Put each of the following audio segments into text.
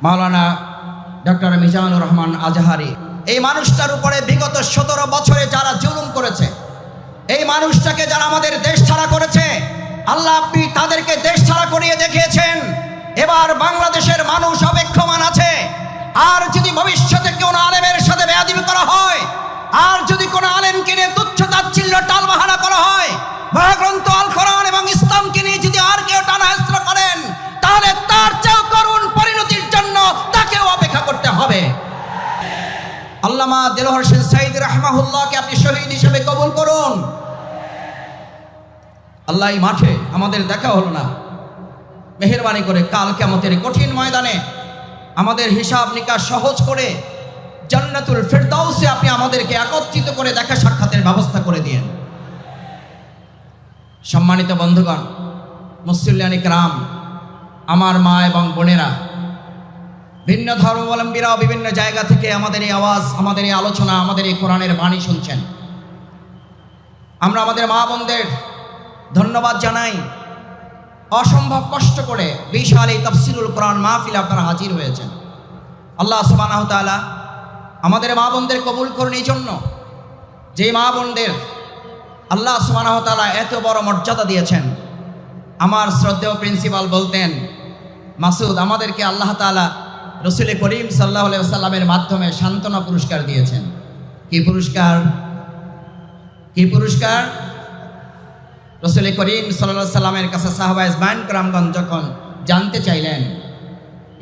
মাওলানা doctor Mizanur Rahman Azhari. এই মানুষটার উপরে বিগত 17 বছরে যারা জুলুম করেছে, এই মানুষটাকে যারা আমাদের দেশ ছাড়া করেছে, আল্লাহ আপনি তাদেরকে দেশ ছাড়া করিয়ে দেখিয়েছেন। এবার বাংলাদেশের মানুষ অপেক্ষমান আছে। আর যদি ভবিষ্যতে কোনো আলেমের সাথে বেয়াদবি করা হয়, আর যদি কোনো আলেমকে নিয়ে তুচ্ছ তাচ্ছিল্য টালবাহানা করা হয়, মহাগ্রন্থ আল কোরআন এবং ইসলামকে নিয়ে যদি আর কেউ টানাহেস্র করেন, তাহলে তার চেয়েও করুণ পরিণতির জন্য তাকেও অপেক্ষা করতে হবে। আল্লামা দেলোয়ার হোসেন সাঈদী রাহমাহুল্লাহকে আপনি শহীদ হিসেবে কবুল করুন। আল্লাহ এই মাঠে আমাদের দেখা হলো না, মেহেরবানি করে কাল কিয়ামতের কঠিন ময়দানে আমাদের হিসাব নিকাশ সহজ করে জান্নাতুল ফিরদাউসে আপনি আমাদেরকে একত্রিত করে দেখা সাক্ষাতের ব্যবস্থা করে দিয়েন। সম্মানিত বন্ধুগণ, মুসল্লিয়ান ইকরাম, আমার মা এবং বোনেরা, ভিন্ন ধর্মাবলম্বীরাও বিভিন্ন জায়গা থেকে আমাদের এই আওয়াজ, আমাদের এই আলোচনা, আমাদের এই কোরআনের বাণী শুনছেন। আমরা আমাদের মা বোনদের ধন্যবাদ জানাই। অসম্ভব কষ্ট করে বিশাল এই তাফসীরুল কোরআন মাহফিলে আপনারা হাজির হয়েছেন। আল্লাহ সুবহানাহু ওয়া তাআলা আমাদের মা বোনদের কবুল করুন। এই জন্য যে মা বোনদের আল্লাহ সুবহানাহু ওয়া তাআলা এত বড় মর্যাদা দিয়েছেন। আমার শ্রদ্ধেয় প্রিন্সিপাল বলতেন, মাসুদ, আমাদেরকে আল্লাহ তাআলা রাসূল করিম সাল্লাল্লাহু আলাইহি ওয়াসাল্লামের মাধ্যমে সান্ত্বনা পুরস্কার দিয়েছেন। কি পুরস্কার? কি পুরস্কার? রাসূল করিম সাল্লাল্লাহু আলাইহি ওয়াসাল্লামের কাছে সাহাবা ইজমাইন کرامগণ যখন জানতে চাইলেন,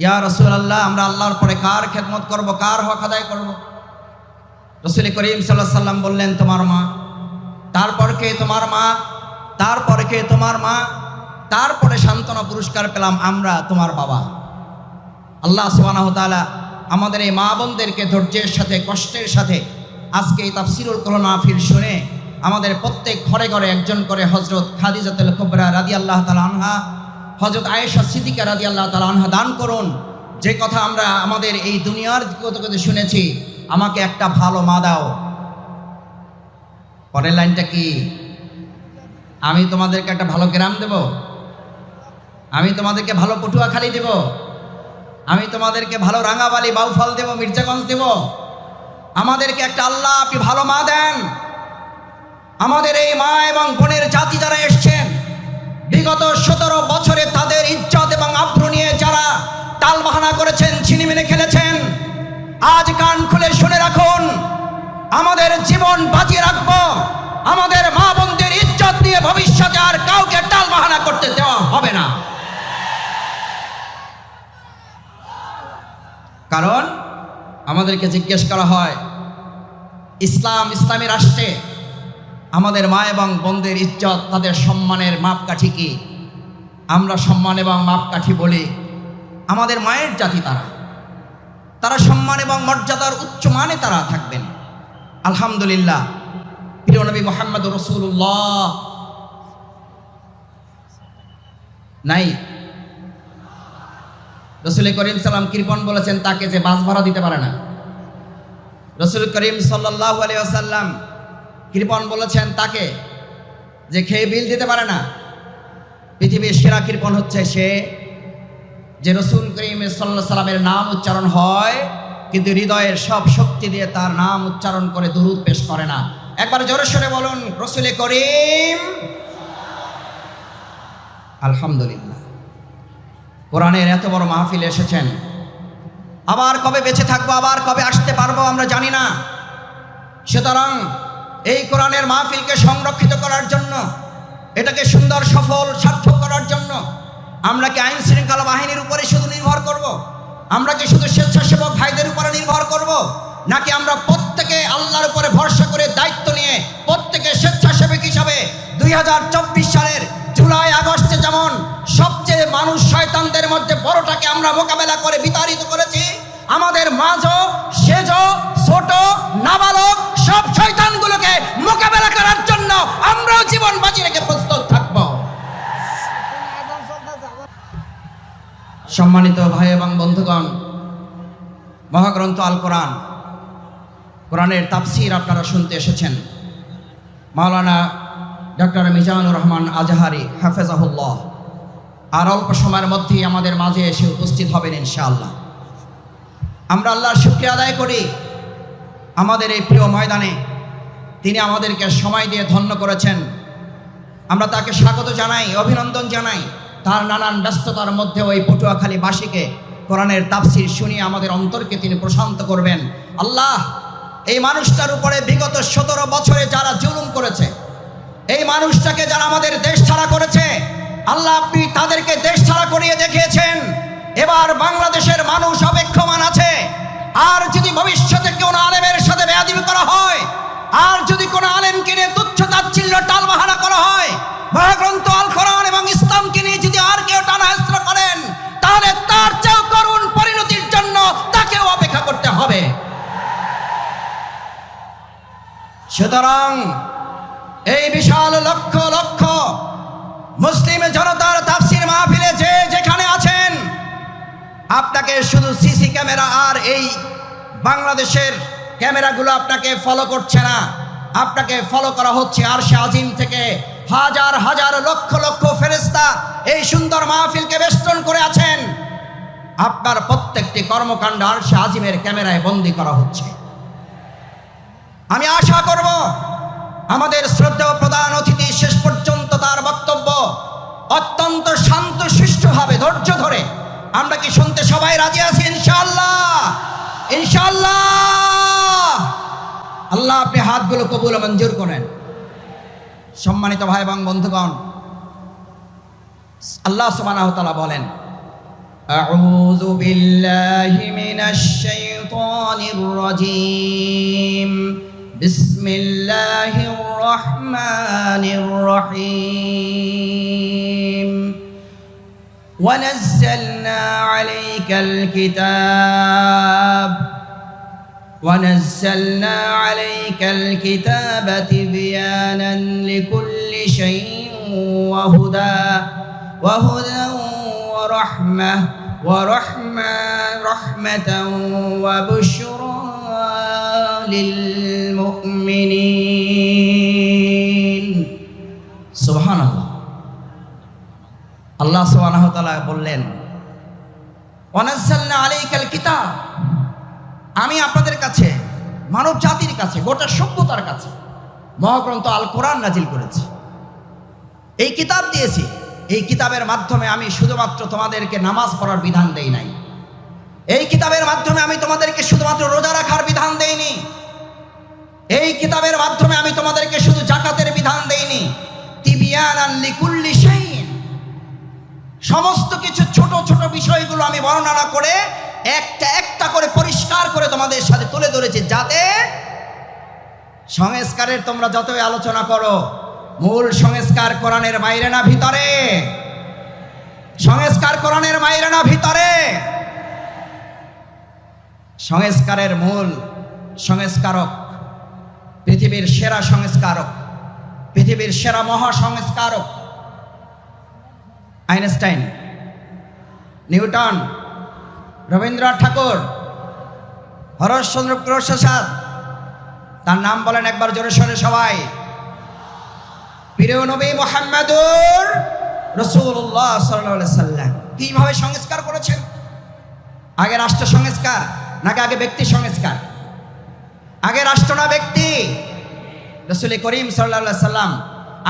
ইয়া রাসূলুল্লাহ, আমরা আল্লাহর পরে কার খেদমত করব, কার হক আদায় করব? রাসূল করিম সাল্লাল্লাহু আলাইহি ওয়াসাল্লাম বললেন, তোমার মা। তারপর কে? তোমার মা। তারপরে কে? তোমার মা। তারপরে সান্ত্বনা পুরস্কার পেলাম আমরা, তোমার বাবা। আল্লাহ সুবহানাহু ওয়া তাআলা আমাদের এই মা বোনদেরকে ধৈর্যের সাথে, কষ্টের সাথে আজকে এই তাফসীরুল কোরআন মাহফিল শুনে আমাদের প্রত্যেক ঘরে ঘরে একজন করে হযরত খাদিজাতুল কুবরা রাদিয়াল্লাহু তাআলা আনহা, হযরত আয়েশা সিদ্দিকা রাদিয়াল্লাহু তাআলা আনহা দান করুন। যে কথা আমরা আমাদের এই দুনিয়ার কথা শুনেছি, আমাকে একটা ভালো মা দাও। পরের লাইনটা কি? আমি তোমাদেরকে একটা ভালো গ্রাম দেব, আমি তোমাদেরকে ভালো পটুয়াখালী দেব, আমি তোমাদেরকে ভালো রাঙাবালি, বাউফল দেব, মির্জাগঞ্জ দেব। আমাদেরকে একটা আল্লাহ আপনি ভালো মা দেন। আমাদের এই মা এবং বোনের জাতি যারা এসছেন, বিগত 17 বছরে তাদের ইজ্জত এবং আব্রু নিয়ে যারা টালবাহানা করেছেন, ছিনিমিনি খেলেছেন, আজ কান খুলে শুনে রাখুন, আমাদের জীবন বাজিয়ে রাখবো। আমাদের মা বোনদের ইজ্জত নিয়ে ভবিষ্যতে আর কাউকে টালবাহানা করতে দেওয়া হবে না। কারণ আমাদেরকে জিজ্ঞেস করা হয়, ইসলামী রাষ্ট্রে আমাদের মা এবং বোনদের ইজ্জত, তাদের সম্মানের মাপকাঠি কি? আমরা সম্মান এবং মাপকাঠি বলি আমাদের মায়ের জাতি, তারা সম্মান এবং মর্যাদার উচ্চ মানে তারা থাকবেন। আলহামদুলিল্লাহ, প্রিয় নবী মুহাম্মদুর রাসূলুল্লাহ নাই, রাসূল করিম সাল্লাম কৃপণ বলেছেন তাকে যে বাস ভাড়া দিতে পারে না। রাসূল করিম সাল্লাল্লাহু আলাইহি ওয়াসাল্লাম কৃপণ বলেছেন তাকে যে খেয়ে বিল দিতে পারে না। পৃথিবীর সেরা কৃপণ হচ্ছে সে যে রাসূল করিম সাল্লাল্লাহু আলাইহি ওয়াসাল্লামের নাম উচ্চারণ হয় কিন্তু হৃদয়ের সব শক্তি দিয়ে তার নাম উচ্চারণ করে দুরূদ পেশ করে না। একবার জোরে সরে বলুন, রাসূল করিম। আলহামদুলিল্লাহ, কোরআনের এত বড় মাহফিলে এসেছেন। আবার কবে বেঁচে থাকবো, আবার কবে আসতে পারবো আমরা জানি না। সুতরাং এই কোরআনের মাহফিলকে সংরক্ষিত করার জন্য, এটাকে সুন্দর, সফল, সার্থক করার জন্য আমরা কি আইন শৃঙ্খলা বাহিনীর উপরে শুধু নির্ভর করব? আমরা কি শুধু স্বেচ্ছাসেবক ভাইদের উপরে নির্ভর করব? নাকি আমরা প্রত্যেকে আল্লাহর উপরে ভরসা করে দায়িত্ব নিয়ে প্রত্যেকে স্বেচ্ছাসেবক হিসাবে 2024 সালের জুলাই আগস্টে যেমন সবচেয়ে মানুষ শয়তানদের মধ্যে বড়টাকে আমরা মোকাবেলা করে বিতাড়িত করেছি, আমাদের মাঝও, সেজও, ছোট, নাবালক সব শয়তানগুলোকে মোকাবেলা করার জন্য আমরাও জীবন বাজি রেখে প্রস্তুত থাকব। সম্মানিত ভাই এবং বন্ধুগণ, মহাগ্রন্থ আল কোরআন, কোরআনের তাফসীর আপনারা শুনতে এসেছেন। মাওলানা ডক্টর মিজানুর রহমান আজহারি হাফেজাহুল্লাহ আর অল্প সময়ের মধ্যেই আমাদের মাঝে এসে উপস্থিত হবেন ইনশাআল্লাহ। আমরা আল্লাহর শুকরিয়া আদায় করি আমাদের এই প্রিয় ময়দানে তিনি আমাদেরকে সময় দিয়ে ধন্য করেছেন। আমরা তাকে স্বাগত জানাই, অভিনন্দন জানাই। তার নানান ব্যস্ততার মধ্যে ওই পটুয়াখালীবাসীকে কোরআনের তাফসীর শুনিয়ে আমাদের অন্তরকে তিনি প্রশান্ত করবেন। আল্লাহ, এই মানুষটার উপরে বিগত 17 বছরে যারা জুলুম করেছে, এই মানুষটাকে যারা আমাদের দেশ ছাড়া করেছে, আল্লাহ আপনি তাদেরকে দেশ ছাড়া করিয়ে দেখিয়েছেন। এবার বাংলাদেশের মানুষ অপেক্ষমান আছে। আর যদি ভবিষ্যতে কোনো আলেমের সাথে বেয়াদবি করা হয়, আর যদি কোনো আলেমকে নিয়ে তুচ্ছ তাচ্ছিল্য টালবাহানা করা হয়, মহাগ্রন্থ আল কোরআন এবং ইসলামকে নিয়ে যদি আর কেউ টানাহেস্র করেন, তাহলে তার চেয়েও করুণ পরিণতির জন্য তাকেও অপেক্ষা করতে হবে। সুতরাং এই বিশাল লক্ষ লক্ষ মুসলিম জনতার তাফসীর মাহফিলে যে যেখানে আছেন, আপনাকে শুধু সিসি ক্যামেরা আর এই বাংলাদেশের ক্যামেরাগুলো আপনাকে ফলো করছে না, আপনাকে ফলো করা হচ্ছে আরশে আজিম থেকে। হাজার হাজার লক্ষ লক্ষ ফেরেশতা এই সুন্দর মাহফিলকে বেষ্টন করে আছেন। আপনার প্রত্যেকটি কর্মকাণ্ড আরশে আজিমের ক্যামেরায় বন্দী করা হচ্ছে। আমি আশা করব আমাদের শ্রদ্ধেয় প্রধান অতিথি শেষ পর্যন্ত তার বক্তব্য অত্যন্ত শান্ত শিষ্টভাবে ধৈর্য ধরে, আমরা কি শুনতে সবাই রাজি আছি? ইনশাআল্লাহ, ইনশাআল্লাহ। আল্লাহ আপনি হাতগুলো কবুল ও মঞ্জুর করেন। সম্মানিত ভাই এবং বন্ধুগণ, আল্লাহ সুবহানাহু ওয়া তাআলা বলেন, আউযু বিল্লাহি মিনাশ শাইতানির রাজীম, বিসমিল্লাহির রহমানির রহিম। ونزلنا عليك الكتاب تبيانا لكل شيء وهدى ورحمة وبشرى للمؤمنين। سبحان الله। আল্লাহ সুবহানাহু ওয়া তাআলা বললেন, ওয়ানাজ্জালনা আলাইকাল কিতাব, আমি আপনাদের কাছে, মানব জাতির কাছে, গোটা সভ্যতার কাছে মহাগ্রন্থ আল কোরআন নাজিল করেছি। এই কিতাব দিয়েছি। এই কিতাবের মাধ্যমে আমি শুধুমাত্র তোমাদেরকে নামাজ পড়ার বিধান দেই নাই। এই কিতাবের মাধ্যমে আমি তোমাদেরকে শুধুমাত্র রোজা রাখার বিধান দেইনি। এই কিতাবের মাধ্যমে আমি তোমাদেরকে শুধু যাকাতের বিধান দেইনি। তিবিয়ানান লিকুল্লি শাইইন, সমস্ত কিছু ছোট ছোট বিষয়গুলো আমি বর্ণনা করে একটা একটা করে পরিষ্কার করে তোমাদের সাথে তুলে ধরেছি, যাতে সংস্কারের তোমরা যতই আলোচনা করো, মূল সংস্কার কোরআনের বাইরে না ভিতরে। সংস্কার কোরআনের বাইরে না ভিতরে। সংস্কারের মূল সংস্কারক, পৃথিবীর সেরা সংস্কারক, পৃথিবীর সেরা মহা সংস্কারক আইনস্টাইন, নিউটন, রবীন্দ্রনাথ ঠাকুর, হরশ্চন্দ্র প্রসাদ। তার নাম বলেন একবার জোরে সোরে সবাই। প্রিয় নবী মুহাম্মদুর রাসূলুল্লাহ সাল্লাল্লাহু আলাইহি সাল্লাম কিভাবে সংস্কার করেছেন? আগে রাষ্ট্র সংস্কার নাকি আগে ব্যক্তি সংস্কার? আগে রাষ্ট্র না ব্যক্তি? রাসূল করিম সাল্লাল্লাহু আলাইহি সাল্লাম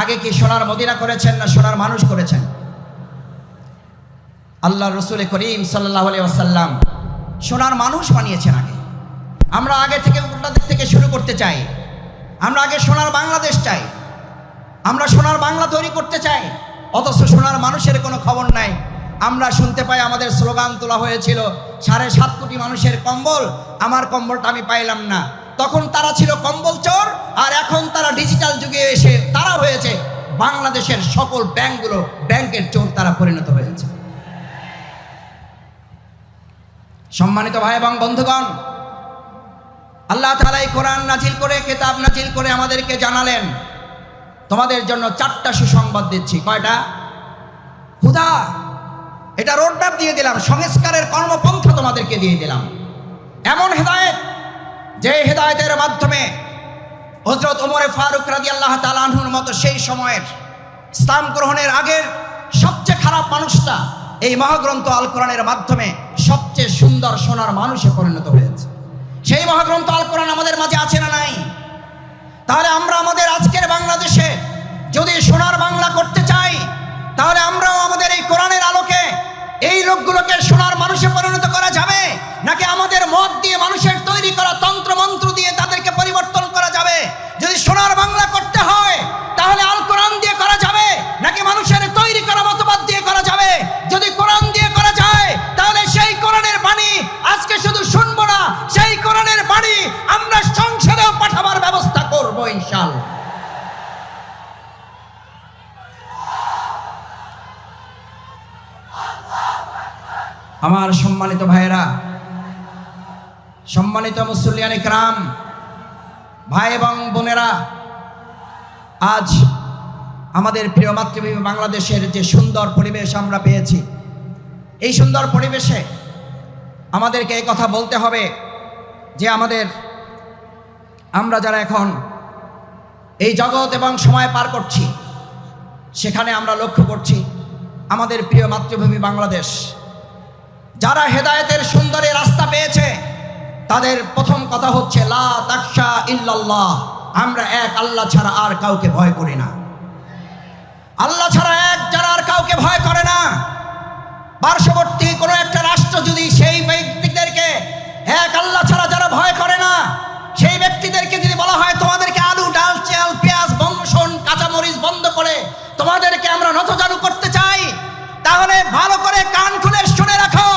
আগে কি সোনার মদিনা করেছেন না সোনার মানুষ করেছেন? আল্লাহ রসুল করিম সাল্লাল্লাহু আলাইহি ওয়াসাল্লাম সোনার মানুষ বানিয়েছেন আগে। আমরা আগে থেকে উল্টা দিক থেকে শুরু করতে চাই। আমরা আগে সোনার বাংলাদেশ চাই, আমরা সোনার বাংলা তৈরি করতে চাই, অথচ সোনার মানুষের কোনো খবর নাই। আমরা শুনতে পাই আমাদের স্লোগান তোলা হয়েছিল 7.5 কোটি মানুষের কম্বল, আমার কম্বলটা আমি পাইলাম না। তখন তারা ছিল কম্বল চোর, আর এখন তারা ডিজিটাল যুগে এসে তারা হয়েছে বাংলাদেশের সকল ব্যাংকগুলো ব্যাংকের চোর তারা পরিণত হয়েছে। সম্মানিত ভাই এবং বন্ধুগণ, আল্লাহ তাআলা এই কোরআন নাজিল করে, কিতাব নাজিল করে আমাদেরকে জানালেন, তোমাদের জন্য 4টা সুসংবাদ দিচ্ছি। কয়টা? হুদা, এটা রোডম্যাপ দিয়ে দিলাম, সংস্কারের কর্মপন্থা তোমাদেরকে দিয়ে দিলাম। এমন হেদায়েত, যে হেদায়েতের মাধ্যমে হযরত ওমর ফারুক রাদিয়াল্লাহু তাআলা আনহুর মতো সেই সময়ের ইসলাম গ্রহণের আগের সবচেয়ে খারাপ মানুষটা এই মহাগ্রন্থ আল কোরআনের মাধ্যমে সবচেয়ে সুন্দর সোনার মানুষে পরিণত হয়েছে। সেই মহাগ্রন্থ আল কোরআন আমাদের মাঝে আছে না নাই? তাহলে আমরা আমাদের আজকের বাংলাদেশে যদি সোনার বাংলা করতে চাই, তাহলে আমরাও আমাদের এই কোরআনের আলোকে এই লোকগুলোকে সোনার মানুষে পরিণত করা যাবে, নাকি আমাদের মত দিয়ে মানুষের তৈরি করা তন্ত্র মন্ত্র দিয়ে তাদেরকে পরিবর্তন করা যাবে? যদি সোনার বাংলা করতে হয় তাহলে আল কোরআন দিয়ে করা যাবে, নাকি মানুষের তৈরি করা মতবাদ দিয়ে করা যাবে? যদি কোরআন দিয়ে করা যায় তাহলে সেই কোরআনের বাণী আজকে শুধু শুনবো না, সেই কোরআনের বাণী আমরা সংসদেও পাঠাবার ব্যবস্থা করবো ইনশাআল্লাহ। আমার সম্মানিত ভাইয়েরা, সম্মানিত মুসল্লিয়ান ইকরাম, ভাই এবং বোনেরা, আজ আমাদের প্রিয় মাতৃভূমি বাংলাদেশের যে সুন্দর পরিবেশ আমরা পেয়েছি, এই সুন্দর পরিবেশে আমাদেরকে এই কথা বলতে হবে যে আমরা যারা এখন এই জগৎ এবং সময় পার করছি, সেখানে আমরা লক্ষ্য করছি আমাদের প্রিয় মাতৃভূমি বাংলাদেশ যারা হেদায়েতের সুন্দরী রাস্তা পেয়েছে, তাদের প্রথম কথা হচ্ছে লা তাখশা ইল্লাল্লাহ, আমরা এক আল্লাহ ছাড়া আর কাউকে ভয় করি না। আল্লাহ ছাড়া এক যারা আর কাউকে ভয় করে না। পার্শ্ববর্তী কোনো একটা রাষ্ট্র যদি সেই ব্যক্তিদেরকে এক আল্লাহ ছাড়া যারা ভয় করে না, সেই ব্যক্তিদেরকে যদি বলা হয় তোমাদেরকে আলু ডাল চাল পেঁয়াজ রসুন কাঁচামরিচ বন্ধ করে তোমাদেরকে আমরা নতজানু করতে চাই, তাহলে ভালো করে কান খুলে শুনে রাখো,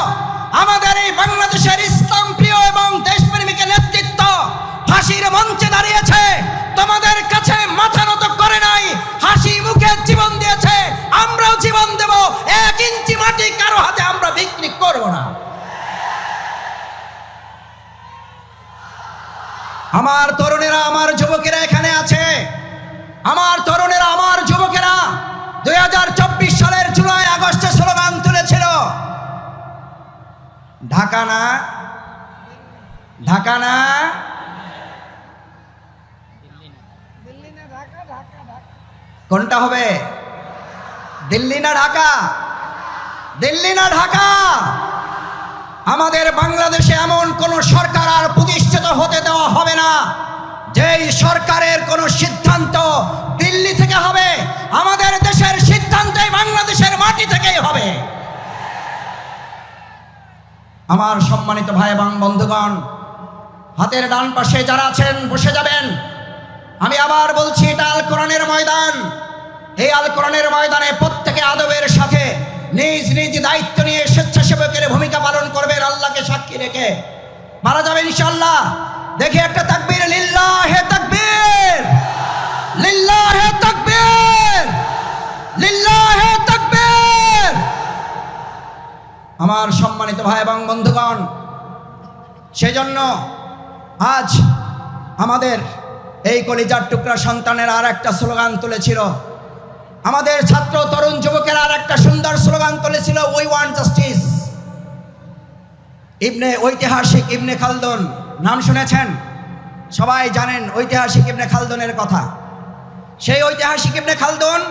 আমাদের এই বাংলাদেশের ইসলাম প্রিয় এবং দেশপ্রেমিকের নেতৃত্ব ফাঁসির মঞ্চে দাঁড়িয়েছে, তোমাদের কাছে মাথা নত করে নাই, হাসি মুখে জীবন দিয়েছে, আমরাও জীবন দেব, 1 ইঞ্চি মাটি কারো হাতে আমরা বিক্রি করব না। আমার তরুণেরা, আমার যুবকেরা এখানে আছে, আমার তরুণেরা, আমার যুবকেরা 2024 সালের জুলাই আগস্টে স্লোগান তুলেছিল, ঢাকা না, ঢাকা না, কোনটা হবে? দিল্লি না ঢাকা? দিল্লি না ঢাকা? আমাদের বাংলাদেশে এমন কোন সরকার আর প্রতিষ্ঠিত হতে দেওয়া হবে না যেই সরকারের কোন সিদ্ধান্ত দিল্লি থেকে হবে। আমাদের দেশের সিদ্ধান্তই বাংলাদেশের মাটি থেকেই হবে। আমার সম্মানিত ভাই এবং বন্ধুগণ, হাতের ডান পাশে যারা আছেন বসে যাবেন। আমি আবার বলছি, এটা আল কোরআনের ময়দান। এই আল কোরআনের ময়দানে প্রত্যেকে আদবের সাথে নিজ নিজ দায়িত্ব নিয়ে স্বেচ্ছাসেবকের ভূমিকা পালন করবেন, আল্লাহকে সাক্ষী রেখে। মারা যাবে ইনশাআল্লাহ। দেখি একটা তাকবীর, লিল্লাহে তাকবীর, লিল্লাহে তাকবীর, লিল্লাহে তাকবীর। আমার সম্মানিত ভাই এবং বন্ধুগণ, সেজন্য আজ আমাদের এই কলিজার টুকরা সন্তানের আর একটা স্লোগান তুলেছিল, আমাদের ছাত্র তরুণ যুবকের আর একটা সুন্দর স্লোগান তুলেছিল, উই ওয়ান্ট জাস্টিস। ঐতিহাসিক ইবনে খালদুন নাম শুনেছেন, সবাই জানেন ঐতিহাসিক ইবনে খালদুনের কথা। সেই ঐতিহাসিক ইবনে খালদুন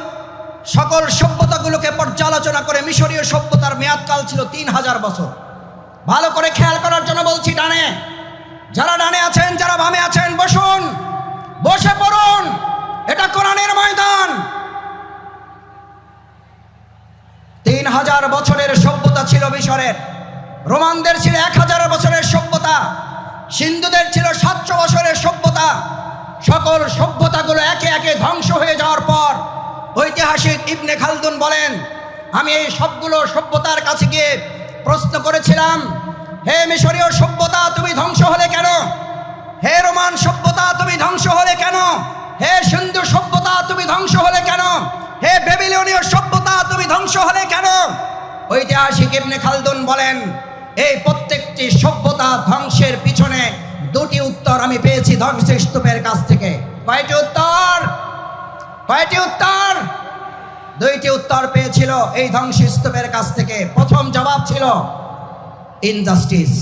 সকল সভ্যতাগুলোকে পর্যালোচনা করে, মিশরীয় সভ্যতার মেয়াদকাল ছিল 3000 বছর। ভালো করে খেয়াল করার জন্য বলছি, ডানে যারা ডানে আছেন, যারা বামে আছেন, বসুন, বসে পড়ুন, এটা কোরআনের ময়দান। 3000 বছরের সভ্যতা ছিল মিশরের, রোমানদের ছিল 1000 বছরের সভ্যতা, সিন্ধুদের ছিল 700 বছরের সভ্যতা। সকল সভ্যতাগুলো একে একে ধ্বংস হয়ে যাওয়ার পর ঐতিহাসিক ইবনে খালদুন বলেন, আমি এই সবগুলো সভ্যতার কাছে গিয়ে প্রশ্ন করেছিলাম, হে মিশরীয় সভ্যতা তুমি ধ্বংস হলে কেন? হে রোমান সভ্যতা তুমি ধ্বংস হলে কেন? হে সিন্ধু সভ্যতা তুমি ধ্বংস হলে কেন? হে বেবিলনীয় সভ্যতা তুমি ধ্বংস হলে কেন? ঐতিহাসিক ইবনে খালদুন বলেন, এই প্রত্যেকটি সভ্যতা ধ্বংসের পিছনে 2টি উত্তর আমি পেয়েছি ধ্বংসস্তূপের কাছ থেকে। কয়টি উত্তর? কয়টি উত্তর? 2টি উত্তর পেয়েছিল এই ধ্বংসস্তূপের কাছ থেকে। প্রথম জবাব ছিল ইনজাস্টিস।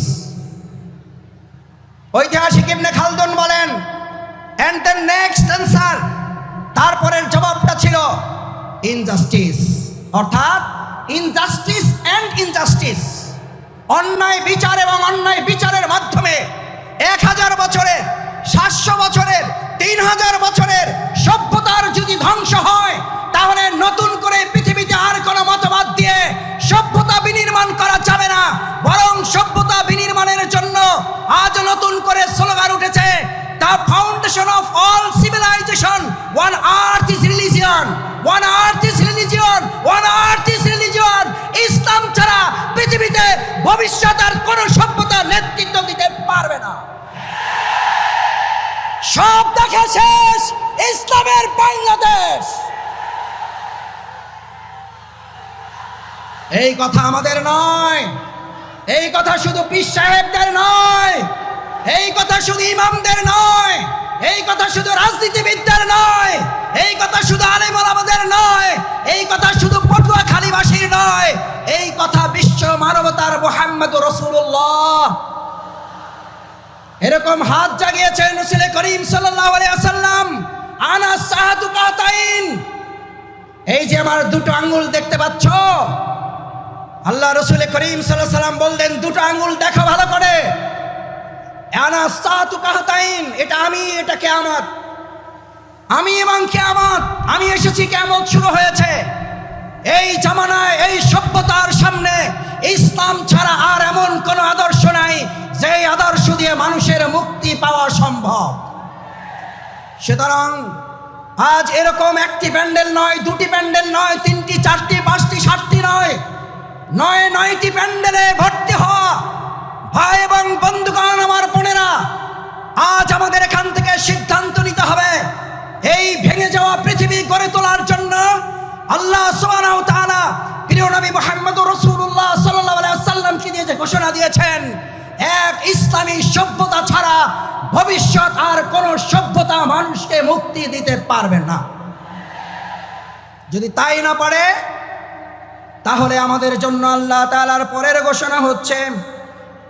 ঐতিহাসিক ইবনে খালদুন বলেন, এন্ড দ্য নেক্সট অ্যান্সার, তারপরের জবাবটা ছিল ইনজাস্টিস, অর্থাৎ ইনজাস্টিস এন্ড ইনজাস্টিস। অন্যায় বিচার এবং অন্যায় বিচারের মাধ্যমে 1000 বছরের, 700 বছরের, 3000 বছরের সভ্যতার যদি ধ্বংস হয়, তাহলে নতুন করে পৃথিবীতে আর কোনো মতবাদ দিয়ে সভ্যতা বিনির্মাণ করা যাবে না। বরং সভ্যতা বিনির্মাণের জন্য আজ নতুন করে স্লোগান উঠেছে, the foundation of all civilization, one earth is religion, one earth is religion, one earth is religion. ইসলাম ছাড়া পৃথিবীতে ভবিষ্যৎ আর কোনো সভ্যতা নেতৃত্ব দিতে পারবে না। সব দেখা শেষ, ইসলামের বাংলাদেশ। এই কথা আমাদের নয়, এই কথা শুধু পীর সাহেবদের নয়, এই কথা শুধু ইমামদের নয়, এই কথা শুধু রাজনীতিবিদদের নয়, এই কথা শুধু আলেম ওলামাদের নয়, এই কথা শুধু পটুয়াখালীবাসীর নয়, এই কথা বিশ্ব মানবতার মুহাম্মদুর রাসূলুল্লাহ। এরকম হাত জাগিয়েছেন রাসূল করিম সাল্লাল্লাহু আলাইহি ওয়াসাল্লাম, আনা সাহাতু কাতাইন। এই যে আমার দুটো আঙ্গুল দেখতে পাচ্ছ, আল্লাহ রাসূল করিম সাল্লাল্লাহু আলাইহি ওয়াসাল্লাম বললেন, দুটো আঙ্গুল দেখো ভালো করে। আনা সাহাতু কাতাইন, এটা আমি, এটা কিয়ামত। আমি এবং কিয়ামত, আমি এসেছি, কিয়ামত শুরু হয়েছে। এই জামানায়, এই সভ্যতার সামনে ইসলাম ছাড়া আর এমন কোন আদর্শ নাই যে আদর্শ দিয়ে মানুষের মুক্তি পাওয়া সম্ভব। সুতরাং আজ এরকম একটি প্যান্ডেল নয়, দুটি প্যান্ডেল নয়, 3টি, 4টি, 5টি, 7টি নয়, 9টি প্যান্ডেলে ভর্তি হওয়া ভাই এবং বন্ধুগণ, আমার বোনেরা, আজ আমাদের এখান থেকে সিদ্ধান্ত নিতে হবে এই ভেঙে যাওয়া পৃথিবী গড়ে তোলার জন্য। আল্লাহ সুবহানাহু ওয়া তাআলা প্রিয় নবী মুহাম্মদুর রাসূলুল্লাহ সাল্লাল্লাহু আলাইহি ওয়াসাল্লামকে দিয়ে যে ঘোষণা দিয়েছেন, এক ইসলামী সভ্যতা ছাড়া ভবিষ্যৎ আর কোন সভ্যতা মানুষকে মুক্তি দিতে পারবে না। যদি তাই না পারে, তাহলে আমাদের জন্য আল্লাহ তাআলার পরের ঘোষণা হচ্ছে,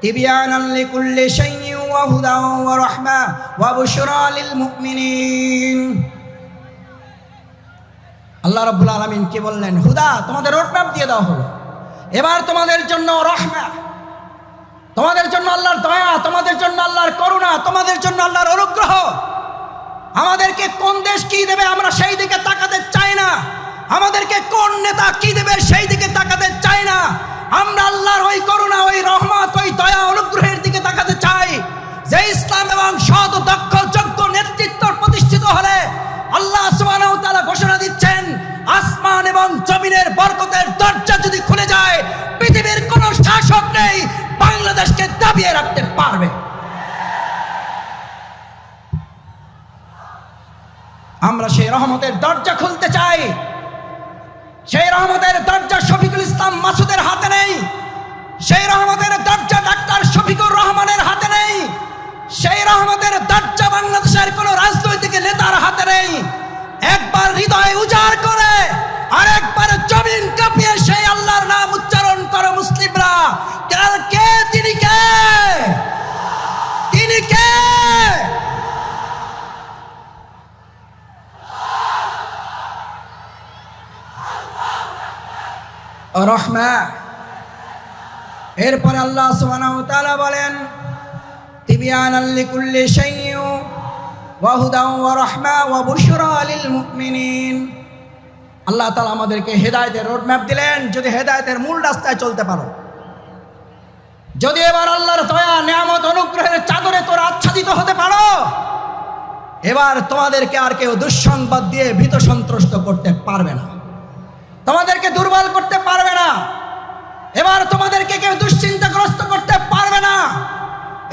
তিবিয়ানান লিকুল্লি শাইইন ওয়া হুদাও ওয়া রাহমা ওয়া বুশরা লিল মুমিনিন। আল্লাহ রাব্বুল আলামিন কি বললেন? হুদা, তোমাদের রোডম্যাপ দিয়ে দেওয়া হলো। এবার তোমাদের জন্য রহমা, তোমাদের জন্য আল্লাহর দয়া, তোমাদের জন্য আল্লাহর করুণা, তোমাদের জন্য আল্লাহর অনুগ্রহ। আমাদেরকে কোন দেশ কি দেবে আমরা সেই দিকে তাকাতে চাই না, আমাদেরকে কোন নেতা কি দেবে সেই দিকে তাকাতে চাই না। আমরা আল্লাহর ওই করুণা, ওই রহমত, ওই দয়া, অনুগ্রহের দিকে তাকাতে চাই, যে ইসলাম এবং সৎ, দক্ষ, যোগ্য নেতৃত্ব প্রতিষ্ঠিত হলে আল্লাহ সুবহানাহু ওয়া তাআলা ঘোষণা দিচ্ছেন, আসমান এবং জমিনের বরকতের দরজা যদি খুলে যায়, পৃথিবীর কোন শাসক নেই বাংলাদেশকে দাবিয়ে রাখতে পারবে। আমরা সেই রহমতের দরজা খুলতে চাই। সেই রহমতের দরজা শফিকুল ইসলাম মাসুদের হাতে নেই, সেই রহমতের দরজা ডাক্তার শফিকুর রহমানের হাতে নেই, সেই রহমতের দরজা বাংলাদেশের কোন রাজনৈতিক নেতার হাতে নেই। একবার হৃদয় উজাড় করে আর একবার জমিন কাঁপিয়ে সেই আল্লাহর নাম উচ্চারণ করো মুসলিমরা, কে? তিনি কে? তিনি কে? রহমা। এরপরে আল্লাহ সুবহানাহু ওয়া তাআলা বলেন, তিবিয়ানান লিকুল্লি শাইইন ওয়া হুদাও ওয়া রাহমা ওয়া বুশরা লিল মুমিনিন। আল্লাহ তাআলা আমাদেরকে হেদায়েতের রোডম্যাপ দিলেন। যদি হেদায়েতের মূল রাস্তায় চলতে পারো, যদি এবার আল্লাহর দয়া, নিয়ামত, অনুগ্রহের চাদরে তোরা আচ্ছাদিত হতে পারো, এবার তোমাদেরকে আর কেউ দুঃসংবাদ দিয়ে ভীত সন্ত্রস্ত করতে পারবে না, তোমাদেরকে দুর্বল করতে পারবে না, এবার তোমাদেরকে কেউ দুশ্চিন্তাগ্রস্ত করতে পারবে না।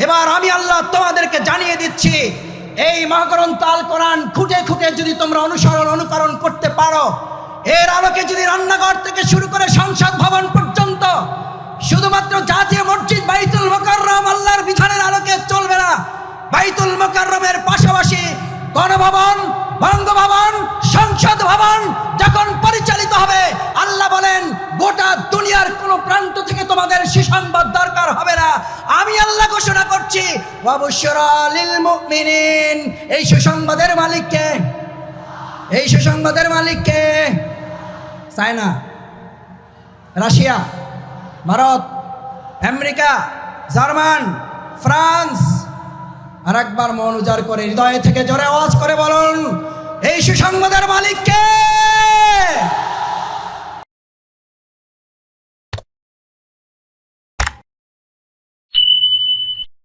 এবার আমি আল্লাহ তোমাদেরকে জানিয়ে দিচ্ছি, এই মহাগ্রন্থ আল কোরআন খুঁটে খুঁটে যদি তোমরা অনুকরণ করতে পারো, এর আলোকে যদি রান্নাঘর থেকে শুরু করে সংসদ ভবন পর্যন্ত শুধুমাত্র জাতীয় মসজিদ বাইতুল মুকাররম আল্লাহর বিধানের আলোকে চলবে না, বাইতুল মুকাররমের পাশাপাশি গণভবন, বঙ্গভবন, সংসদ ভবন যখন পরিচালিত হবে, আল্লাহ বলেন গোটা দুনিয়ার কোন প্রান্ত থেকে তোমাদের সুসংবাদ দরকার হবে না। আমি আল্লাহ ঘোষণা করছি, ওয়া বুশরা লিল মুমিনিন। এই সুসংবাদের মালিক কে? এই সুসংবাদের মালিক কে? China, Russia, Bharat, America, German, France. আর একবার মন উজাড় করে হৃদয় থেকে জোরে আওয়াজ করে বলুন, এই সুসংবাদের মালিক কে?